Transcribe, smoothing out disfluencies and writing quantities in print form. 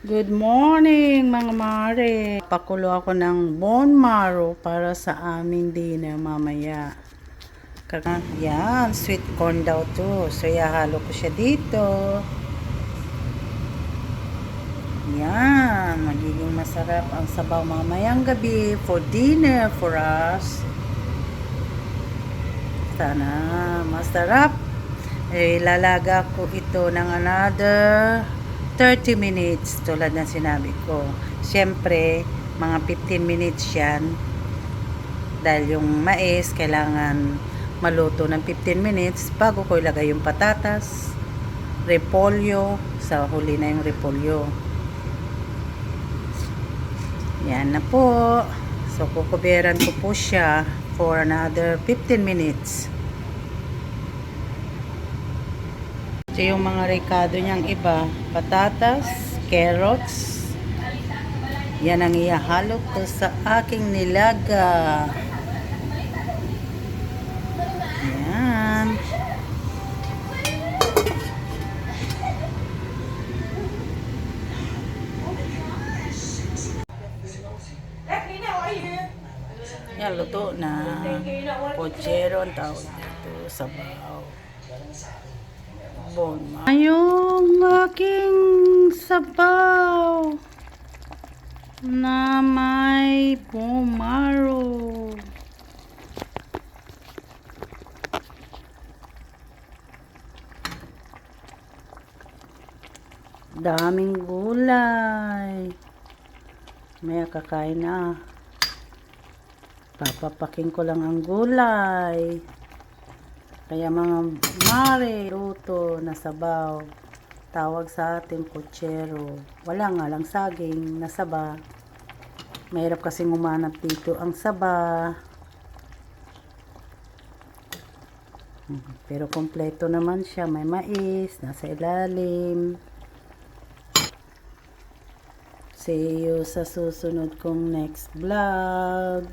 Good morning mga mare. Pakulo ako ng bone marrow para sa aming dinner mamaya. Yan, sweet corn daw to. So ihahalo ko siya dito. Yan, magiging masarap ang sabaw mamayang gabi for dinner for us. Sana masarap. Lalaga ko ito ng another 30 minutes tulad ng sinabi ko. Siyempre, mga 15 minutes yan. Dahil yung mais, kailangan maluto ng 15 minutes bago ko ilagay yung patatas, repolyo, sa huli na yung repolyo. Yan na po. So, kukuberan ko po siya for another 15 minutes. Ito yung mga rekado niyang iba. Patatas, carrots. Yan ang ihahalo ko sa aking nilaga. Yan. Yan, luto na. Pochero ang tawag dito. Sabaw. Yung aking sabaw na may bone marrow. Daming gulay. Maya kakain na. Papapaking ko lang ang gulay. Kaya mga mare, luto na sabaw. Tawag sa atin pochero. Wala nga lang saging na saba. Mahirap kasing umanap dito ang saba. Pero kompleto naman siya. May mais, nasa ilalim. See you sa susunod kong next vlog.